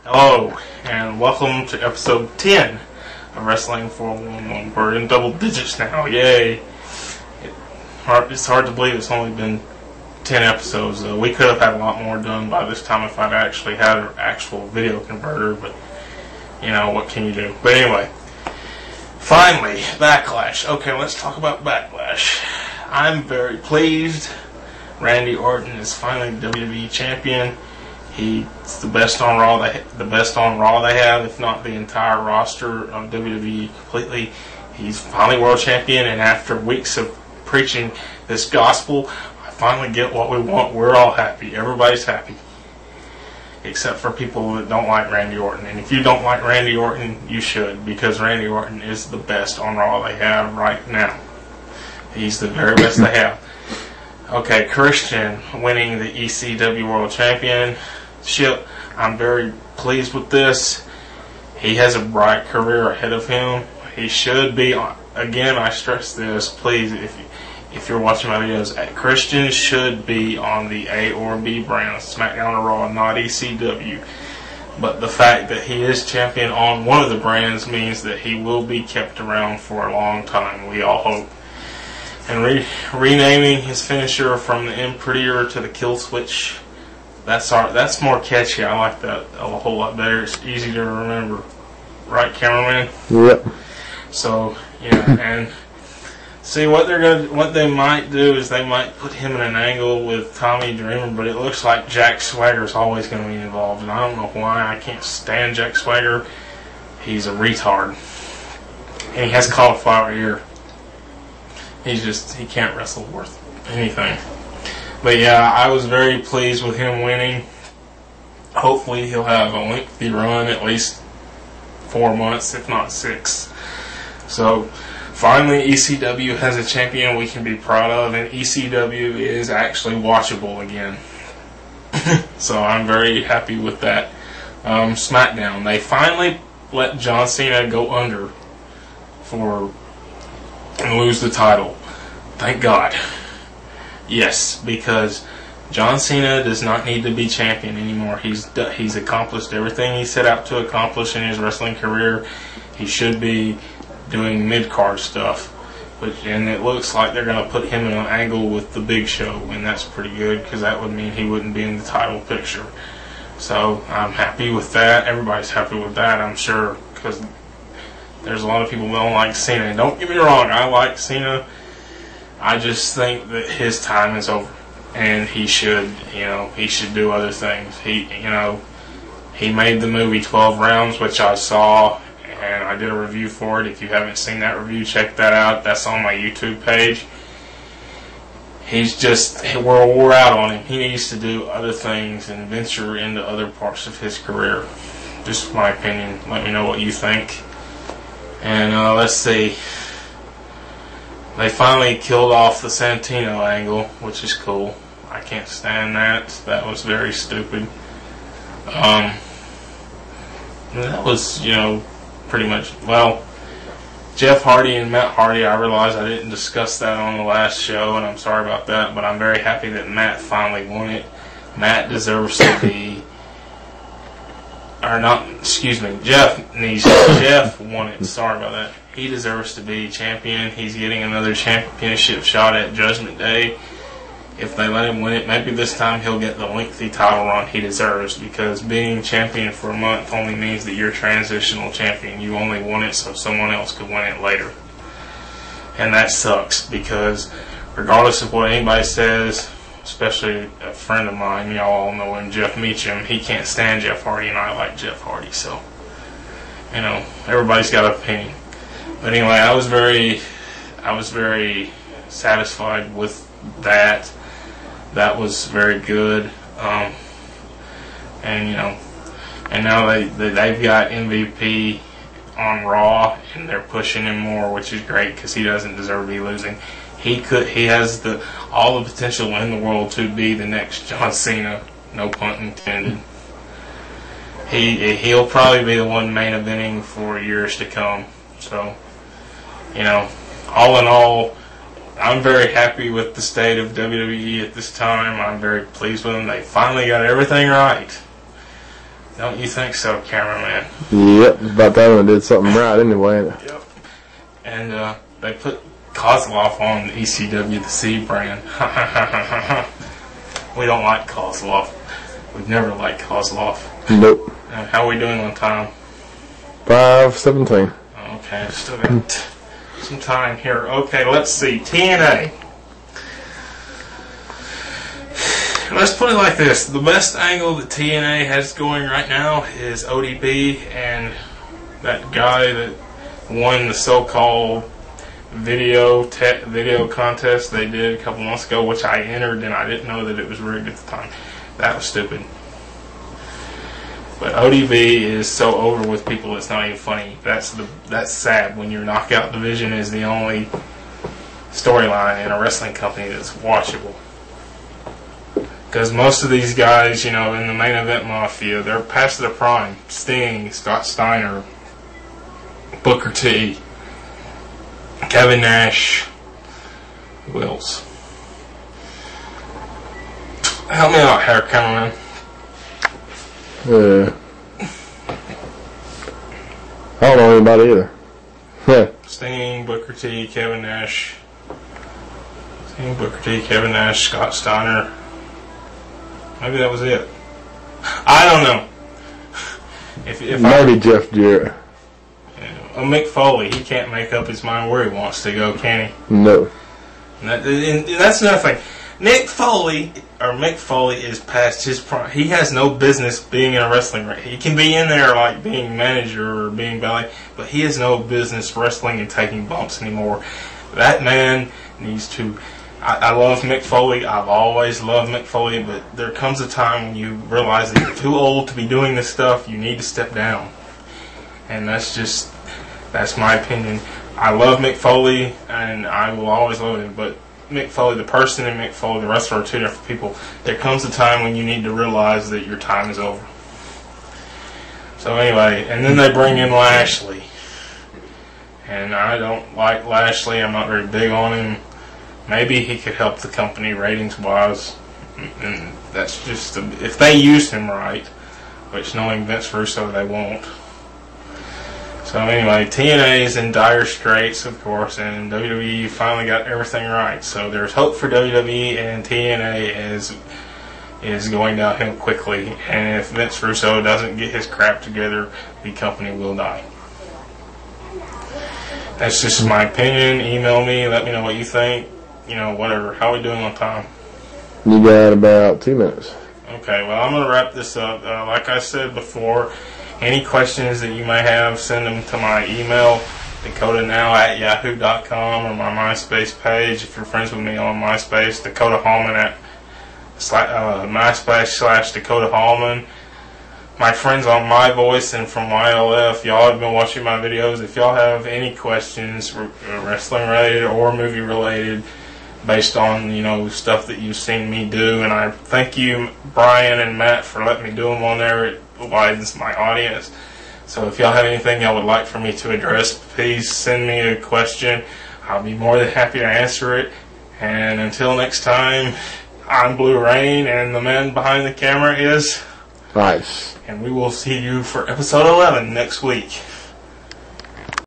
Hello, and welcome to episode 10 of Wrestling 411. We're in double digits now, yay! It's hard to believe it's only been 10 episodes. We could have had a lot more done by this time if I'd actually had an actual video converter, but, you know, what can you do? But anyway, finally, Backlash. Okay, let's talk about Backlash. I'm very pleased. Randy Orton is finally WWE Champion. He's the best on Raw. The best on Raw they have, if not the entire roster of WWE completely. He's finally World Champion, and after weeks of preaching this gospel, I finally get what we want. We're all happy. Everybody's happy, except for people that don't like Randy Orton. And if you don't like Randy Orton, you should, because Randy Orton is the best on Raw they have right now. He's the very best they have. Okay, Christian winning the ECW World Championship. I'm very pleased with this. He has a bright career ahead of him. He should be, again, I stress this, please, if you're watching my videos, Christian should be on the A or B brand, SmackDown or Raw, not ECW. But the fact that he is champion on one of the brands means that he will be kept around for a long time, we all hope. And renaming his finisher from the Imprettier to the Kill Switch, that's more catchy. I like that a whole lot better. It's easy to remember, right, cameraman? Yep. So yeah, and see what they might do is they might put him in an angle with Tommy Dreamer, but it looks like Jack Swagger's always going to be involved, and I don't know why. I can't stand Jack Swagger. He's a retard, and he has cauliflower ear. He can't wrestle worth anything. But yeah, I was very pleased with him winning. Hopefully he'll have a lengthy run, at least 4 months, if not 6. So, finally ECW has a champion we can be proud of, and ECW is actually watchable again. So I'm very happy with that. SmackDown, they finally let John Cena go under and lose the title. Thank God. Yes, because John Cena does not need to be champion anymore. He's accomplished everything he set out to accomplish in his wrestling career. He should be doing mid-card stuff. And it looks like they're going to put him in an angle with the Big Show, and that's pretty good because that would mean he wouldn't be in the title picture. So I'm happy with that. Everybody's happy with that, I'm sure, because there's a lot of people that don't like Cena. And don't get me wrong, I like Cena. I just think that his time is over, and he should do other things. He made the movie 12 Rounds, which I saw, and I did a review for it. If you haven't seen that review, check that out. That's on my YouTube page. We're wore out on him. He needs to do other things and venture into other parts of his career. Just my opinion. Let me know what you think. And let's see. They finally killed off the Santino angle, which is cool. I can't stand that. That was very stupid. That was, pretty much, well, Jeff Hardy and Matt Hardy, I realize I didn't discuss that on the last show, and I'm sorry about that, but I'm very happy that Matt finally won it. Matt deserves to be, Jeff won it, sorry about that. He deserves to be champion. He's getting another championship shot at Judgment Day. If they let him win it, maybe this time he'll get the lengthy title run he deserves, because being champion for a month only means that you're transitional champion. You only won it so someone else could win it later. And that sucks, because regardless of what anybody says, especially a friend of mine, y'all all know him, Jeff Meacham, he can't stand Jeff Hardy, and I like Jeff Hardy, so, everybody's got an opinion. But anyway, I was very satisfied with that. That was very good. And now they've got MVP on Raw, and they're pushing him more, which is great because he doesn't deserve to be losing. He has all the potential in the world to be the next John Cena, no pun intended. He'll probably be the one main eventing for years to come. So, all in all, I'm very happy with the state of WWE at this time. I'm very pleased with them. They finally got everything right. Don't you think so, cameraman? Yep, about time I did something right anyway. Yep. And they put Kozlov on the ECW, the C brand. We don't like Kozlov. We've never liked Kozlov. Nope. How are we doing on time? 5:17. Okay, still got some time here. Okay, let's see. TNA. Let's put it like this. The best angle that TNA has going right now is ODB and that guy that won the so-called video contest they did a couple months ago, which I entered and I didn't know that it was rigged at the time. That was stupid. But ODB is so over with people it's not even funny. That's sad when your knockout division is the only storyline in a wrestling company that's watchable. Because most of these guys, you know, in the main event mafia, they're past their prime. Sting, Scott Steiner, Booker T, Kevin Nash, who else? Help me out here, cameraman. I don't know anybody either. Sting, Booker T, Kevin Nash. Sting, Booker T, Kevin Nash, Scott Steiner. Maybe that was it. I don't know. If Maybe Jeff Jarrett. Mick Foley, he can't make up his mind where he wants to go, can he? No. And that's another thing. Mick Foley is past his prime. He has no business being in a wrestling ring. He can be in there like being manager or being ballet, but he has no business wrestling and taking bumps anymore. That man needs to... I love Mick Foley. I've always loved Mick Foley, but there comes a time when you realize that you're too old to be doing this stuff. You need to step down. And that's my opinion. I love Mick Foley, and I will always love him, but Mick Foley, the person, and Mick Foley, the wrestler, are two different people. There comes a time when you need to realize that your time is over. So anyway, and then they bring in Lashley. And I don't like Lashley. I'm not very big on him. Maybe he could help the company ratings-wise. And that's just... if they use him right, which knowing Vince Russo, they won't. So anyway, TNA is in dire straits, of course, and WWE finally got everything right. So there's hope for WWE, and TNA is going downhill quickly. And if Vince Russo doesn't get his crap together, the company will die. That's just my opinion. Email me, let me know what you think. You know, whatever. How are we doing on time? You got about 2 minutes. Okay, well, I'm going to wrap this up. Like I said before, any questions that you may have, send them to my email, dakotanow@yahoo.com, or my MySpace page. If you're friends with me on MySpace, Dakota Hallman at MySpace/Dakota Hallman. My friends on My Voice and from YLF, y'all have been watching my videos. If y'all have any questions, wrestling related or movie related, based on, you know, stuff that you've seen me do, and I thank you, Brian and Matt, for letting me do them on there. It widens my audience. So if y'all have anything y'all would like for me to address, please send me a question. I'll be more than happy to answer it. And until next time, I'm Blue Rain, and the man behind the camera is Nice. And we will see you for episode 11 next week.